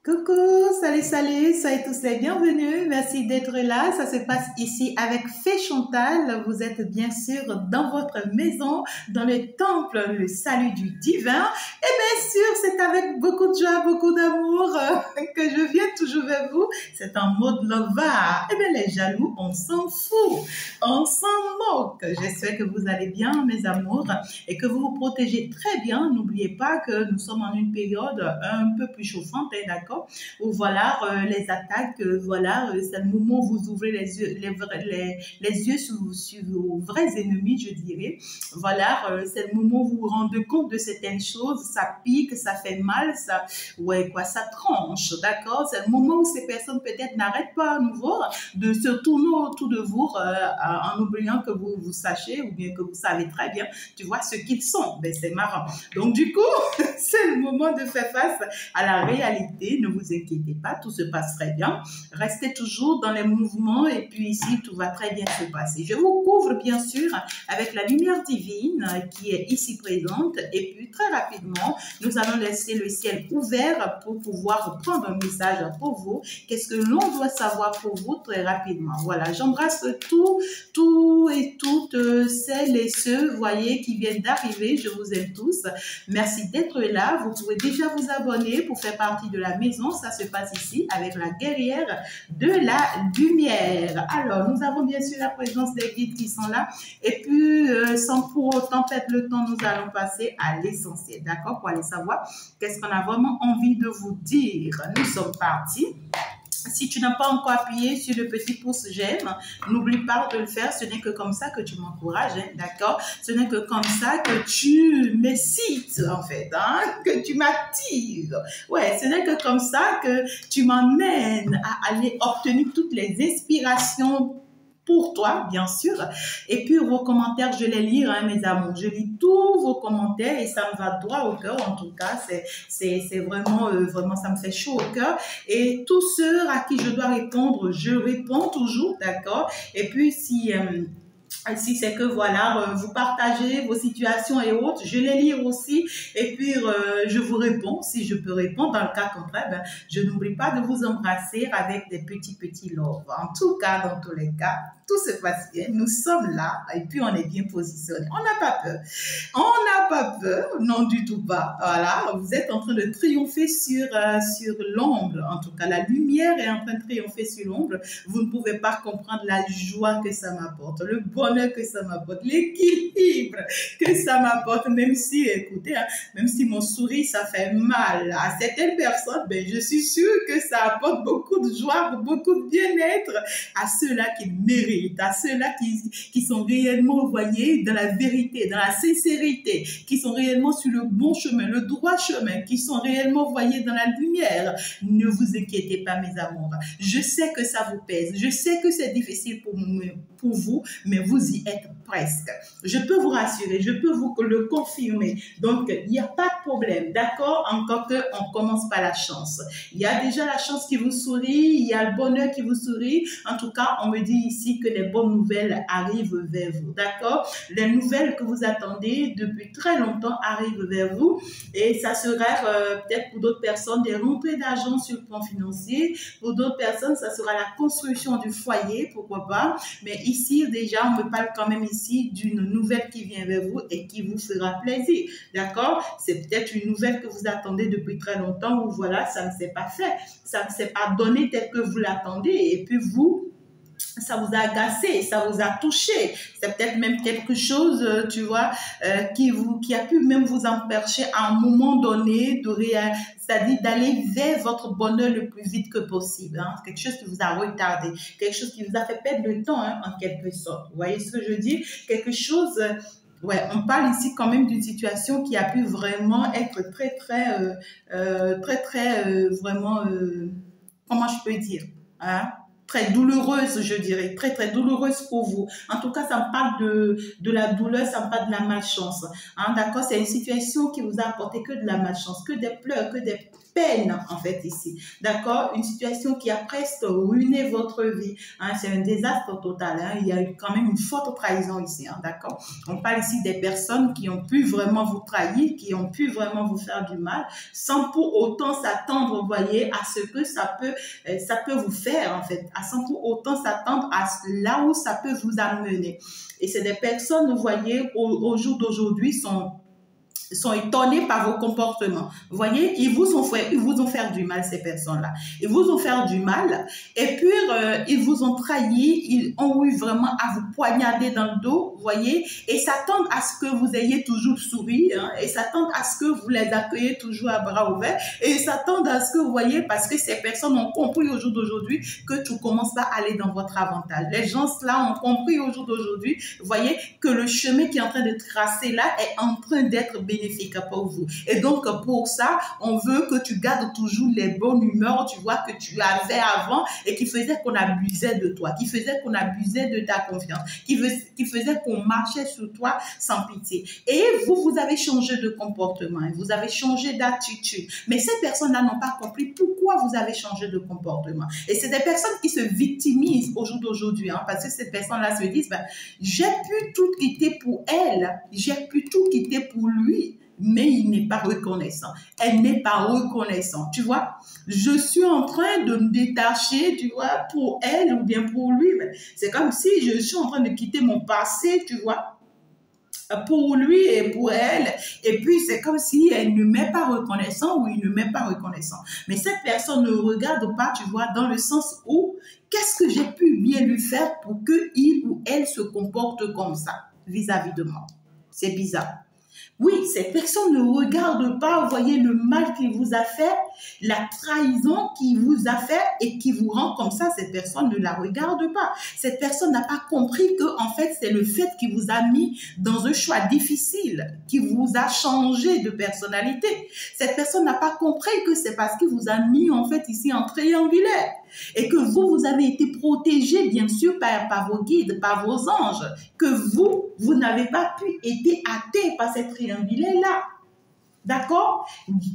Coucou, salut, salut, soyez tous les bienvenus. Merci d'être là. Ça se passe ici avec Fée Chantal. Vous êtes bien sûr dans votre maison, dans le temple, le salut du divin. Et bien sûr, c'est avec beaucoup de joie, beaucoup d'amour que je viens toujours vers vous. C'est en mode lover. Et bien les jaloux, on s'en fout. On s'en moque. J'espère que vous allez bien, mes amours, et que vous vous protégez très bien. N'oubliez pas que nous sommes en une période un peu plus chauffante, hein, d'accord? Ou voilà, les attaques, voilà, c'est le moment où vous ouvrez les yeux, les yeux sur vos vrais ennemis, je dirais. Voilà, c'est le moment où vous vous rendez compte de certaines choses, ça pique, ça fait mal, ça, ouais, quoi, ça tranche, d'accord? C'est le moment où ces personnes peut-être n'arrêtent pas à nouveau de se tourner autour de vous en oubliant que vous sachiez ou bien que vous savez très bien, tu vois, ce qu'ils sont. Ben, c'est marrant. Donc, du coup, c'est le moment de faire face à la réalité. Ne vous inquiétez pas, tout se passe très bien. Restez toujours dans les mouvements et puis ici, tout va très bien se passer. Je vous couvre bien sûr avec la lumière divine qui est ici présente et puis très rapidement, nous allons laisser le ciel ouvert pour pouvoir prendre un message pour vous. Qu'est-ce que l'on doit savoir pour vous très rapidement? Voilà, j'embrasse tout et toutes celles et ceux, vous voyez, qui viennent d'arriver. Je vous aime tous. Merci d'être là. Vous pouvez déjà vous abonner pour faire partie de la maison. Ça se passe ici avec la guerrière de la lumière. Alors, nous avons bien sûr la présence des guides qui sont là. Et puis, sans pour autant perdre le temps, nous allons passer à l'essentiel. D'accord? Pour aller savoir qu'est-ce qu'on a vraiment envie de vous dire. Nous sommes partis. Si tu n'as pas encore appuyé sur le petit pouce j'aime, n'oublie pas de le faire. Ce n'est que comme ça que tu m'encourages, hein, d'accord? Ce n'est que comme ça que tu m'excites, en fait, hein, que tu m'attires. Ouais, ce n'est que comme ça que tu m'emmènes à aller obtenir toutes les inspirations pour toi, bien sûr. Et puis, vos commentaires, je les lis, hein, mes amours. Je lis tous vos commentaires et ça me va droit au cœur. En tout cas, c'est vraiment, vraiment, ça me fait chaud au cœur. Et tous ceux à qui je dois répondre, je réponds toujours, d'accord? Et puis, si c'est que voilà, vous partagez vos situations et autres, je les lis aussi et puis je vous réponds si je peux répondre. Dans le cas contraire, ben, je n'oublie pas de vous embrasser avec des petits loves. En tout cas, dans tous les cas, tout se passe bien. Nous sommes là et puis on est bien positionnés. On n'a pas peur. On n'a pas peur, non du tout pas. Voilà, vous êtes en train de triompher sur l'ombre. En tout cas, la lumière est en train de triompher sur l'ombre. Vous ne pouvez pas comprendre la joie que ça m'apporte, le bonheur que ça m'apporte, l'équilibre que ça m'apporte, même si, écoutez, hein, même si mon sourire, ça fait mal à certaines personnes, ben, je suis sûre que ça apporte beaucoup de joie, beaucoup de bien-être à ceux-là qui méritent, à ceux-là qui sont réellement, vous voyez, dans la vérité, dans la sincérité, qui sont réellement sur le bon chemin, le droit chemin, qui sont réellement, vous voyez, dans la lumière. Ne vous inquiétez pas, mes amours. Je sais que ça vous pèse. Je sais que c'est difficile pour vous, mais vous y êtes presque. Je peux vous rassurer, je peux vous le confirmer. Donc, il n'y a pas de problème, d'accord? Encore qu'on commence par la chance. Il y a déjà la chance qui vous sourit, il y a le bonheur qui vous sourit. En tout cas, on me dit ici que les bonnes nouvelles arrivent vers vous, d'accord? Les nouvelles que vous attendez depuis très longtemps arrivent vers vous et ça serait peut-être pour d'autres personnes des rentrées d'argent sur le plan financier. Pour d'autres personnes, ça sera la construction du foyer, pourquoi pas. Mais ici, déjà, on me parle quand même ici d'une nouvelle qui vient vers vous et qui vous fera plaisir, d'accord? C'est peut-être une nouvelle que vous attendez depuis très longtemps ou voilà, ça ne s'est pas fait, ça ne s'est pas donné tel que vous l'attendez et puis vous, ça vous a agacé, ça vous a touché. C'est peut-être même quelque chose, tu vois, qui a pu même vous empêcher à un moment donné c'est-à-dire d'aller vers votre bonheur le plus vite que possible. Hein. Quelque chose qui vous a retardé, quelque chose qui vous a fait perdre le temps, hein, en quelque sorte. Vous voyez ce que je dis? Quelque chose... ouais, on parle ici quand même d'une situation qui a pu vraiment être vraiment, comment je peux dire, hein? Très douloureuse, je dirais, très douloureuse pour vous. En tout cas, ça me parle de la douleur, ça me parle de la malchance. Hein, d'accord? C'est une situation qui vous a apporté que de la malchance, que des pleurs, peine, en fait, ici. D'accord? Une situation qui a presque ruiné votre vie. Hein? C'est un désastre total. Hein? Il y a quand même une forte trahison ici. Hein? D'accord? On parle ici des personnes qui ont pu vraiment vous trahir, qui ont pu vraiment vous faire du mal, sans pour autant s'attendre, vous voyez, à ce que ça peut vous faire, en fait, sans pour autant s'attendre à là où ça peut vous amener. Et c'est des personnes, vous voyez, au jour d'aujourd'hui, sont étonnés par vos comportements. Vous voyez, ils vous ont fait du mal, ces personnes-là. Ils vous ont fait du mal et puis ils vous ont trahi, ils ont eu vraiment à vous poignarder dans le dos, vous voyez, et s'attendent à ce que vous ayez toujours souri, hein, et s'attendent à ce que vous les accueillez toujours à bras ouverts, et s'attendent à ce que vous voyez, parce que ces personnes ont compris au jour d'aujourd'hui que tout commence à aller dans votre avantage. Les gens-là ont compris au jour d'aujourd'hui, vous voyez, que le chemin qui est en train de tracer là est en train d'être bénéfique pour vous. Et donc, pour ça, on veut que tu gardes toujours les bonnes humeurs, tu vois, que tu avais avant et qui faisait qu'on abusait de toi, qui faisait qu'on abusait de ta confiance, qui faisait qu'on marchait sur toi sans pitié. Et vous avez changé de comportement, vous avez changé d'attitude. Mais ces personnes-là n'ont pas compris pourquoi vous avez changé de comportement. Et c'est des personnes qui se victimisent au jour d'aujourd'hui, hein, parce que ces personnes-là se disent, ben, j'ai pu tout quitter pour elle, j'ai pu tout quitter pour lui, mais il n'est pas reconnaissant. Elle n'est pas reconnaissante. Tu vois, je suis en train de me détacher, tu vois, pour elle ou bien pour lui. C'est comme si je suis en train de quitter mon passé, tu vois, pour lui et pour elle. Et puis, c'est comme si elle ne m'est pas reconnaissant ou il ne m'est pas reconnaissant. Mais cette personne ne regarde pas, tu vois, dans le sens où, qu'est-ce que j'ai pu bien lui faire pour qu'il ou elle se comporte comme ça vis-à-vis de moi. C'est bizarre. Oui, cette personne ne regarde pas, vous voyez, le mal qu'il vous a fait, la trahison qu'il vous a fait et qui vous rend comme ça. Cette personne ne la regarde pas. Cette personne n'a pas compris que, en fait, c'est le fait qui vous a mis dans un choix difficile, qui vous a changé de personnalité. Cette personne n'a pas compris que c'est parce qu'il vous a mis, en fait, ici en triangulaire. Et que vous avez été protégé, bien sûr, par vos guides, par vos anges, que vous n'avez pas pu être atteint par cette triangulaire-là. D'accord?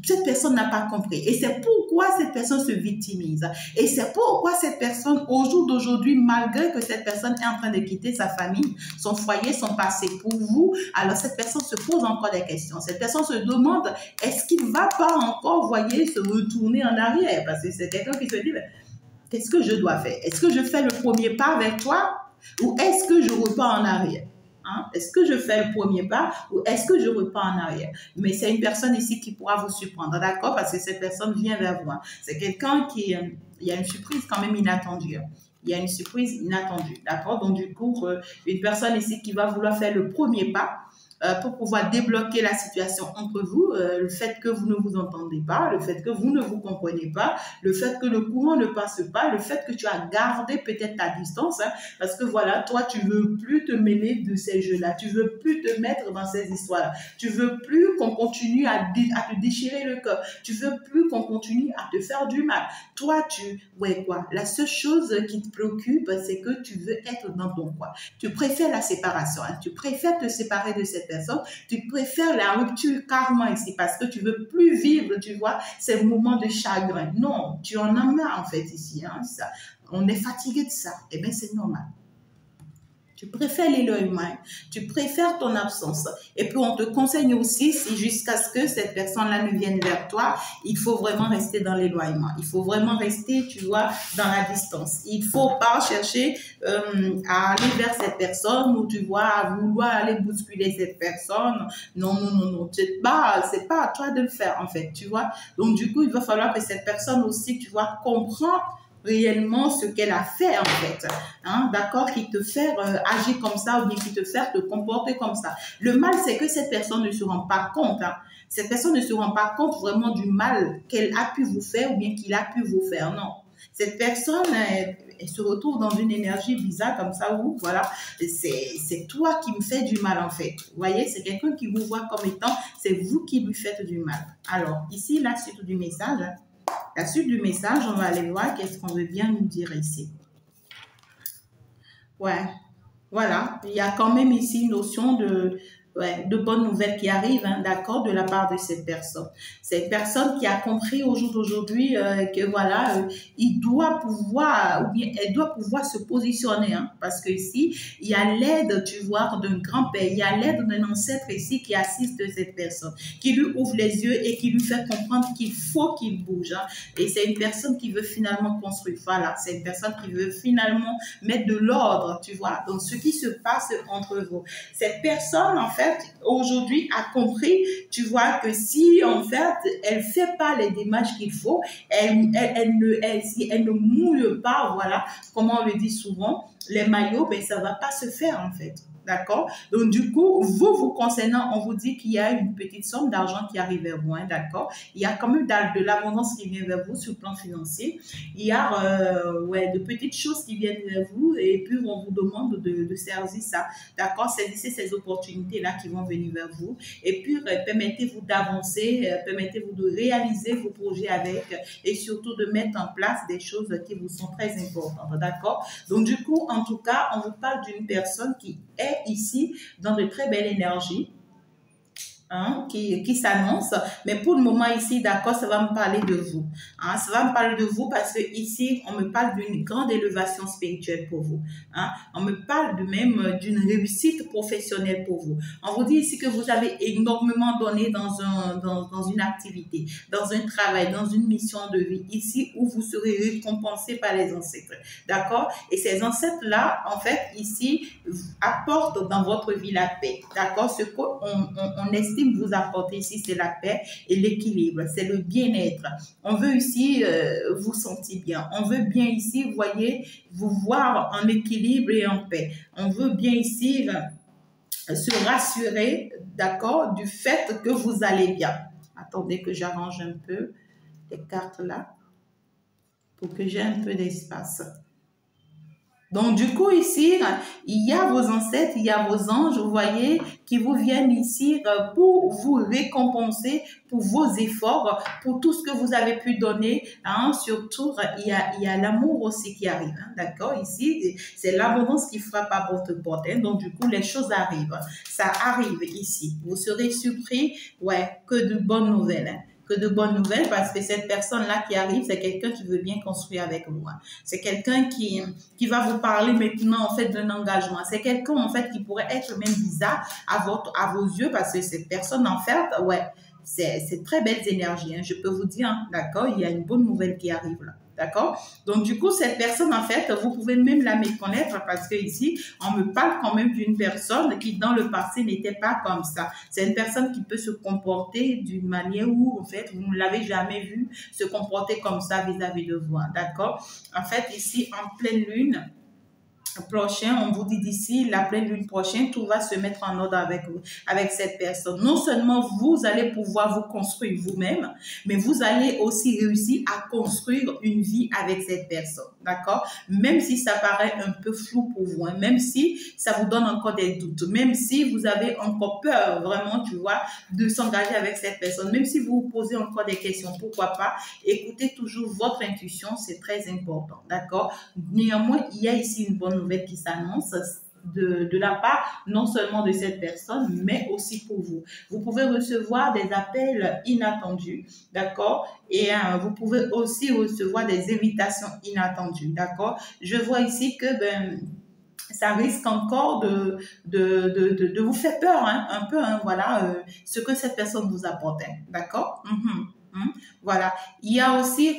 Cette personne n'a pas compris. Et c'est pourquoi cette personne se victimise. Et c'est pourquoi cette personne, au jour d'aujourd'hui, malgré que cette personne est en train de quitter sa famille, son foyer, son passé pour vous, alors cette personne se pose encore des questions. Cette personne se demande, est-ce qu'il ne va pas encore, vous voyez, se retourner en arrière? Parce que c'est quelqu'un qui se dit, qu'est-ce que je dois faire? Est-ce que je fais le premier pas avec toi ou est-ce que je repars en arrière? Hein? Est-ce que je fais le premier pas ou est-ce que je repars en arrière? Mais c'est une personne ici qui pourra vous surprendre, d'accord? Parce que cette personne vient vers vous. C'est quelqu'un qui... il y a une surprise quand même inattendue. Il y a une surprise inattendue, d'accord? Donc, du coup, une personne ici qui va vouloir faire le premier pas pour pouvoir débloquer la situation entre vous, le fait que vous ne vous entendez pas, le fait que vous ne vous comprenez pas, le fait que le courant ne passe pas, le fait que tu as gardé peut-être ta distance, hein, parce que voilà, toi, tu veux plus te mêler de ces jeux-là, tu veux plus te mettre dans ces histoires-là, tu veux plus qu'on continue à te déchirer le cœur, tu veux plus qu'on continue à te faire du mal. Toi, ouais quoi, la seule chose qui te préoccupe, c'est que tu veux être dans ton coin. Tu préfères la séparation, hein, tu préfères te séparer de cette personne, tu préfères la rupture carrément ici parce que tu veux plus vivre, tu vois, ces moments de chagrin. Non, tu en as marre en fait ici, hein, ça. On est fatigué de ça. Eh bien, c'est normal. Tu préfères l'éloignement, tu préfères ton absence. Et puis, on te conseille aussi, si jusqu'à ce que cette personne-là ne vienne vers toi, il faut vraiment rester dans l'éloignement. Il faut vraiment rester, tu vois, dans la distance. Il ne faut pas chercher à aller vers cette personne ou, tu vois, à vouloir aller bousculer cette personne. Non, non, non, non. C'est pas à toi de le faire, en fait, tu vois. Donc, du coup, il va falloir que cette personne aussi, tu vois, comprenne réellement ce qu'elle a fait en fait, hein, d'accord, qui te fait agir comme ça ou bien qui te fait te comporter comme ça. Le mal, c'est que cette personne ne se rend pas compte, hein. Cette personne ne se rend pas compte vraiment du mal qu'elle a pu vous faire ou bien qu'il a pu vous faire, non. Cette personne, elle se retrouve dans une énergie bizarre comme ça où, voilà, c'est toi qui me fais du mal en fait. Vous voyez, c'est quelqu'un qui vous voit comme étant, c'est vous qui lui faites du mal. Alors, ici, la suite du message, hein. La suite du message, on va aller voir qu'est-ce qu'on veut bien nous dire ici. Ouais, voilà. Il y a quand même ici une notion Ouais, de bonnes nouvelles qui arrivent, hein, d'accord, de la part de cette personne. C'est une personne qui a compris au jour d'aujourd'hui que voilà, il doit pouvoir, ou bien elle doit pouvoir se positionner, hein, parce que ici, il y a l'aide, tu vois, d'un grand-père, il y a l'aide d'un ancêtre ici qui assiste cette personne, qui lui ouvre les yeux et qui lui fait comprendre qu'il faut qu'il bouge. Hein. Et c'est une personne qui veut finalement construire. Voilà, c'est une personne qui veut finalement mettre de l'ordre, tu vois, dans ce qui se passe entre vous. Cette personne, en fait, aujourd'hui a compris, tu vois, que si en fait elle fait pas les démarches qu'il faut, si elle ne mouille pas, voilà, comme on le dit souvent, les maillots, ben ça va pas se faire en fait. D'accord? Donc, du coup, vous concernant, on vous dit qu'il y a une petite somme d'argent qui arrive vers vous, hein, d'accord? Il y a quand même de l'abondance qui vient vers vous sur le plan financier. Il y a ouais, de petites choses qui viennent vers vous et puis on vous demande de saisir ça. D'accord? Saisissez ces opportunités-là qui vont venir vers vous. Et puis, permettez-vous d'avancer, permettez-vous de réaliser vos projets avec et surtout de mettre en place des choses qui vous sont très importantes. D'accord? Donc, du coup, en tout cas, on vous parle d'une personne qui est ici dans de très belles énergies. Hein, qui s'annonce. Mais pour le moment ici, d'accord, ça va me parler de vous. Hein, ça va me parler de vous parce que ici, on me parle d'une grande élévation spirituelle pour vous. Hein. On me parle de même d'une réussite professionnelle pour vous. On vous dit ici que vous avez énormément donné dans une activité, dans un travail, dans une mission de vie, ici où vous serez récompensé par les ancêtres. D'accord? Et ces ancêtres-là, en fait, ici, apportent dans votre vie la paix. D'accord? Ce qu'on estime vous apporter ici, c'est la paix et l'équilibre, c'est le bien-être. On veut ici vous sentir bien. On veut bien ici, vous voyez, vous voir en équilibre et en paix. On veut bien ici se rassurer, d'accord, du fait que vous allez bien. Attendez que j'arrange un peu les cartes là pour que j'ai un peu d'espace. Donc, du coup, ici, il y a vos ancêtres, il y a vos anges, vous voyez, qui vous viennent ici pour vous récompenser pour vos efforts, pour tout ce que vous avez pu donner. Hein. Surtout, il y a l'amour aussi qui arrive. Hein. D'accord? Ici, c'est l'abondance qui frappe à votre porte. Hein. Donc, du coup, les choses arrivent. Ça arrive ici. Vous serez surpris, ouais, que de bonnes nouvelles. Hein. Que de bonnes nouvelles parce que cette personne-là qui arrive, c'est quelqu'un qui veut bien construire avec vous. Hein. C'est quelqu'un qui va vous parler maintenant en fait d'un engagement. C'est quelqu'un en fait qui pourrait être même bizarre à vos yeux parce que cette personne en fait, ouais, c'est très belles énergies. Hein. Je peux vous dire, hein, d'accord, il y a une bonne nouvelle qui arrive là. D'accord? Donc, du coup, cette personne, en fait, vous pouvez même la méconnaître parce que ici, on me parle quand même d'une personne qui, dans le passé, n'était pas comme ça. C'est une personne qui peut se comporter d'une manière où, en fait, vous ne l'avez jamais vu se comporter comme ça vis-à-vis de vous. D'accord? En fait, ici, en pleine lune, prochain, on vous dit d'ici la pleine lune prochaine, tout va se mettre en ordre avec vous, avec cette personne. Non seulement vous allez pouvoir vous construire vous-même, mais vous allez aussi réussir à construire une vie avec cette personne. D'accord? Même si ça paraît un peu flou pour vous, hein, même si ça vous donne encore des doutes, même si vous avez encore peur, vraiment, tu vois, de s'engager avec cette personne, même si vous vous posez encore des questions, pourquoi pas, écoutez toujours votre intuition, c'est très important. D'accord? Néanmoins, il y a ici une bonne nouvelle qui s'annonce de la part non seulement de cette personne, mais aussi pour vous. Vous pouvez recevoir des appels inattendus, d'accord? Et vous pouvez aussi recevoir des invitations inattendues, d'accord? Je vois ici que ça risque encore de vous faire peur, hein, un peu, hein, voilà, ce que cette personne vous apporte, hein, d'accord? Voilà. Il y a aussi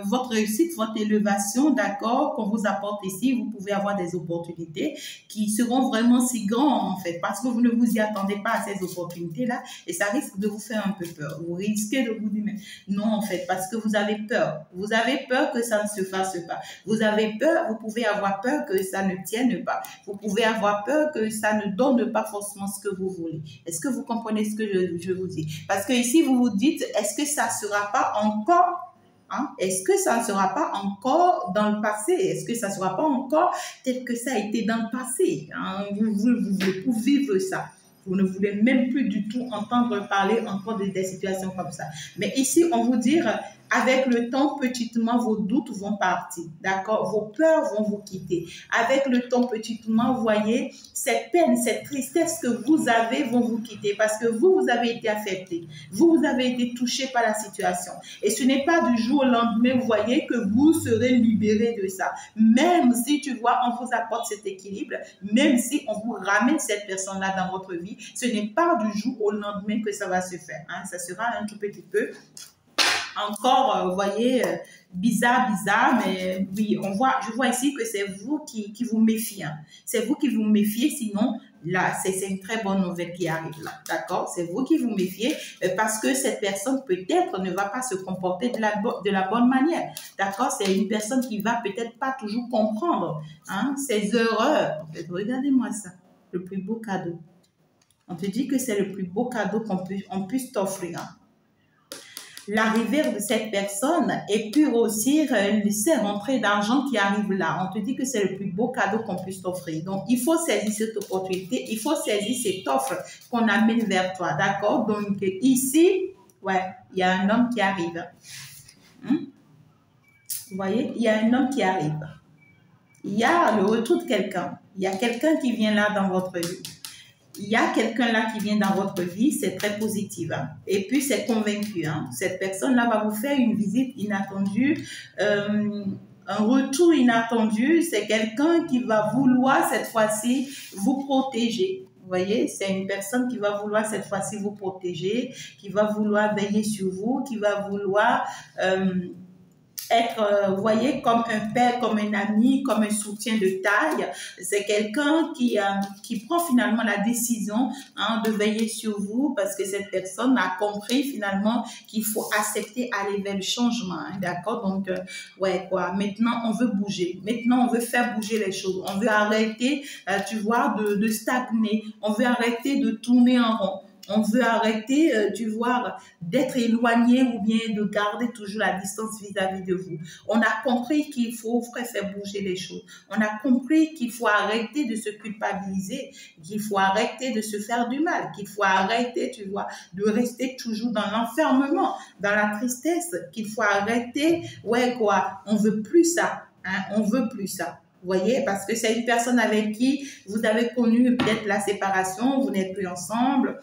votre réussite, votre élévation, d'accord, qu'on vous apporte ici. Vous pouvez avoir des opportunités qui seront vraiment si grandes, en fait, parce que vous ne vous y attendez pas à ces opportunités-là et ça risque de vous faire un peu peur. Vous risquez de vous dire, mais non, en fait, parce que vous avez peur. Vous avez peur que ça ne se fasse pas. Vous avez peur, vous pouvez avoir peur que ça ne tienne pas. Vous pouvez avoir peur que ça ne donne pas forcément ce que vous voulez. Est-ce que vous comprenez ce que je vous dis? Parce que ici, vous vous dites, est-ce que ça sera pas encore, hein? Est-ce que ça ne sera pas encore dans le passé? Est-ce que ça ne sera pas encore tel que ça a été dans le passé? Hein? Vous voulez pour vivre ça. Vous ne voulez même plus du tout entendre parler encore des situations comme ça. Mais ici, on vous dit, Avec le temps, petitement, vos doutes vont partir, d'accord? Vos peurs vont vous quitter. Avec le temps, petitement, vous voyez, cette peine, cette tristesse que vous avez vont vous quitter parce que vous avez été affecté. Vous avez été touché par la situation. Et ce n'est pas du jour au lendemain, vous voyez, que vous serez libéré de ça. Même si, tu vois, on vous apporte cet équilibre, même si on vous ramène cette personne-là dans votre vie, ce n'est pas du jour au lendemain que ça va se faire. Hein. Ça sera un tout petit peu encore, vous voyez, bizarre, mais oui, je vois ici que c'est vous qui vous méfiez. Hein. C'est vous qui vous méfiez, sinon, là, c'est une très bonne nouvelle qui arrive là, d'accord? C'est vous qui vous méfiez parce que cette personne, peut-être, ne va pas se comporter de la bonne manière, d'accord? C'est une personne qui va peut-être pas toujours comprendre hein, ses erreurs. En fait, regardez-moi ça, le plus beau cadeau. On te dit que c'est le plus beau cadeau qu'on puisse t'offrir. Hein. L'arrivée de cette personne et puis aussi ces rentrées d'argent qui arrivent là. On te dit que c'est le plus beau cadeau qu'on puisse t'offrir. Donc, il faut saisir cette opportunité, il faut saisir cette offre qu'on amène vers toi, d'accord? Donc, ici, ouais, il y a un homme qui arrive. Vous voyez, il y a un homme qui arrive. Il y a le retour de quelqu'un. Il y a quelqu'un qui vient là dans votre vie. Il y a quelqu'un là qui vient dans votre vie, c'est très positif. Hein. Et puis, c'est convaincu. Hein. Cette personne-là va vous faire une visite inattendue, un retour inattendu. C'est quelqu'un qui va vouloir cette fois-ci vous protéger. Vous voyez, c'est une personne qui va vouloir cette fois-ci vous protéger, qui va vouloir veiller sur vous, qui va vouloir être, vous voyez, comme un père, comme un ami, comme un soutien de taille. C'est quelqu'un qui prend finalement la décision hein, de veiller sur vous parce que cette personne a compris finalement qu'il faut accepter aller vers le changement. Hein, d'accord? Donc, ouais, quoi. Maintenant, on veut bouger. Maintenant, on veut faire bouger les choses. On veut arrêter, tu vois, de stagner. On veut arrêter de tourner en rond. On veut arrêter, tu vois, d'être éloigné ou bien de garder toujours la distance vis-à-vis de vous. On a compris qu'il faut faire bouger les choses. On a compris qu'il faut arrêter de se culpabiliser, qu'il faut arrêter de se faire du mal, qu'il faut arrêter, tu vois, de rester toujours dans l'enfermement, dans la tristesse, qu'il faut arrêter, ouais quoi, on veut plus ça, hein, on veut plus ça. Vous voyez, parce que c'est une personne avec qui vous avez connu peut-être la séparation, vous n'êtes plus ensemble.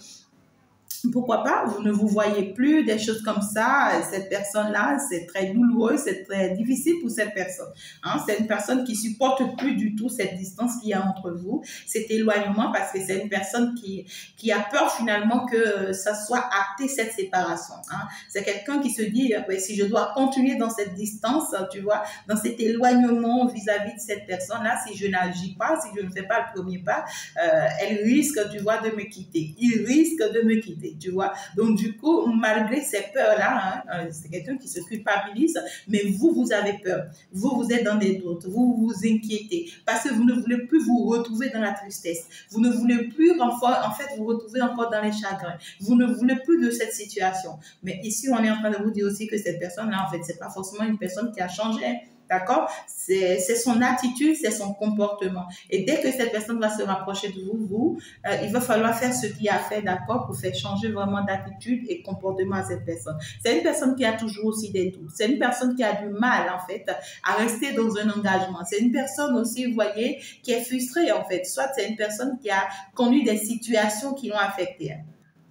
Pourquoi pas, vous ne vous voyez plus, des choses comme ça. Cette personne-là, c'est très douloureux, c'est très difficile pour cette personne. Hein? C'est une personne qui supporte plus du tout cette distance qu'il y a entre vous, cet éloignement, parce que c'est une personne qui a peur finalement que ça soit acté cette séparation. Hein? C'est quelqu'un qui se dit, si je dois continuer dans cette distance, tu vois, dans cet éloignement vis-à-vis de cette personne-là, si je n'agis pas, si je ne fais pas le premier pas, elle risque, tu vois, de me quitter. Il risque de me quitter. Tu vois, donc du coup, malgré ces peurs-là, hein, c'est quelqu'un qui se culpabilise, mais vous avez peur. Vous êtes dans des doutes, vous vous inquiétez parce que vous ne voulez plus vous retrouver dans la tristesse. Vous ne voulez plus, en fait, vous retrouver encore dans les chagrins. Vous ne voulez plus de cette situation. Mais ici, on est en train de vous dire aussi que cette personne-là, en fait, c'est pas forcément une personne qui a changé. D'accord? C'est son attitude, c'est son comportement. Et dès que cette personne va se rapprocher de vous, il va falloir faire ce qu'il y a à faire, d'accord, pour faire changer vraiment d'attitude et comportement à cette personne. C'est une personne qui a toujours aussi des doutes. C'est une personne qui a du mal, en fait, à rester dans un engagement. C'est une personne aussi, vous voyez, qui est frustrée, en fait. Soit c'est une personne qui a connu des situations qui l'ont affectée.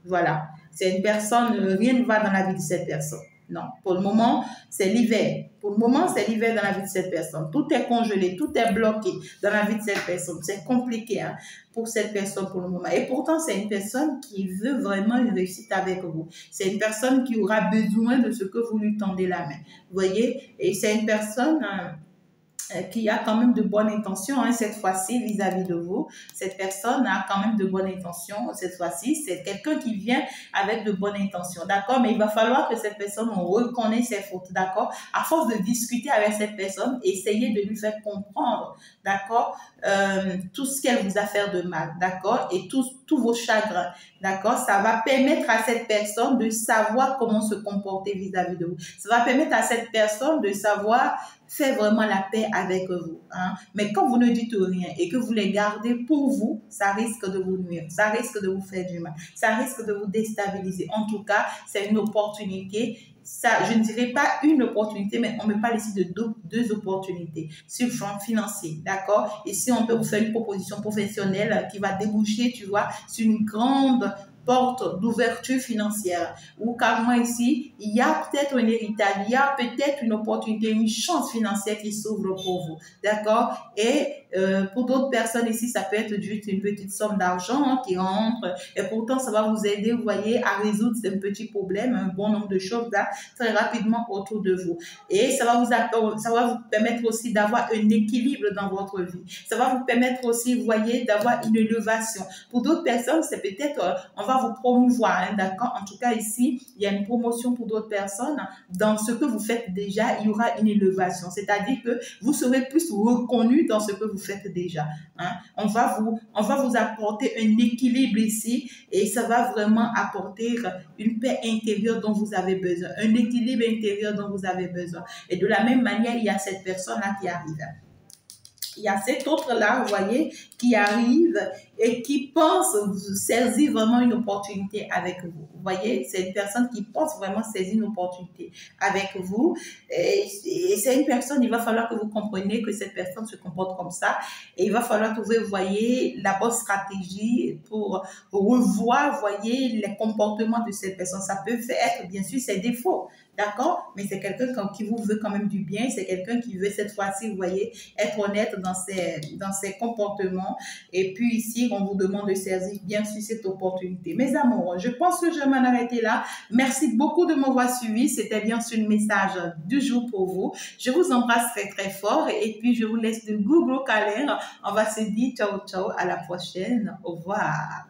Voilà. C'est une personne, rien ne va dans la vie de cette personne. Non, pour le moment, c'est l'hiver. Pour le moment, c'est l'hiver dans la vie de cette personne. Tout est congelé, tout est bloqué dans la vie de cette personne. C'est compliqué hein, pour cette personne pour le moment. Et pourtant, c'est une personne qui veut vraiment une réussite avec vous. C'est une personne qui aura besoin de ce que vous lui tendez la main. Vous voyez? Et c'est une personne... qui a quand même de bonnes intentions hein, cette fois-ci vis-à-vis de vous. Cette personne a quand même de bonnes intentions cette fois-ci. C'est quelqu'un qui vient avec de bonnes intentions, d'accord? Mais il va falloir que cette personne reconnaisse ses fautes, d'accord? À force de discuter avec cette personne, essayez de lui faire comprendre, d'accord? Tout ce qu'elle vous a fait de mal, d'accord? Et tous vos chagrins, d'accord? Ça va permettre à cette personne de savoir comment se comporter vis-à-vis de vous. Ça va permettre à cette personne de savoir fait vraiment la paix avec vous. Hein. Mais quand vous ne dites rien et que vous les gardez pour vous, ça risque de vous nuire, ça risque de vous faire du mal, ça risque de vous déstabiliser. En tout cas, c'est une opportunité. Ça, je ne dirais pas une opportunité, mais on me parle ici de deux opportunités sur le plan financier, d'accord? Ici, on peut vous faire une proposition professionnelle qui va déboucher, tu vois, sur une grande porte d'ouverture financière. Ou carrément ici, il y a peut-être un héritage, il y a peut-être une opportunité, une chance financière qui s'ouvre pour vous, d'accord? Et pour d'autres personnes ici, ça peut être juste une petite somme d'argent hein, qui rentre et pourtant, ça va vous aider, vous voyez, à résoudre ces petits problèmes, un bon nombre de choses là, très rapidement autour de vous. Et ça va vous permettre aussi d'avoir un équilibre dans votre vie. Ça va vous permettre aussi, vous voyez, d'avoir une élévation. Pour d'autres personnes, c'est peut-être, on va vous promouvoir, hein, d'accord? En tout cas, ici, il y a une promotion pour d'autres personnes. Dans ce que vous faites déjà, il y aura une élévation. C'est-à-dire que vous serez plus reconnu dans ce que vous faites déjà. Hein? On va vous apporter un équilibre ici et ça va vraiment apporter une paix intérieure dont vous avez besoin, un équilibre intérieur dont vous avez besoin. Et de la même manière, il y a cette personne-là qui arrive. Il y a cet autre-là, vous voyez, qui arrive et qui pense saisir vraiment une opportunité avec vous. Vous voyez, c'est une personne qui pense vraiment saisir une opportunité avec vous. Et c'est une personne, il va falloir que vous compreniez que cette personne se comporte comme ça. Et il va falloir trouver, vous voyez, la bonne stratégie pour revoir, vous voyez, les comportements de cette personne. Ça peut être, bien sûr, ses défauts. D'accord? Mais c'est quelqu'un qui vous veut quand même du bien. C'est quelqu'un qui veut cette fois-ci, vous voyez, être honnête dans ses comportements. Et puis ici, on vous demande de saisir bien sûr cette opportunité. Mes amours, je pense que je vais m'en arrêter là. Merci beaucoup de m'avoir suivi. C'était bien sûr le message du jour pour vous. Je vous embrasse très très fort. Et puis, je vous laisse de Google Calendar. On va se dire ciao ciao. À la prochaine. Au revoir.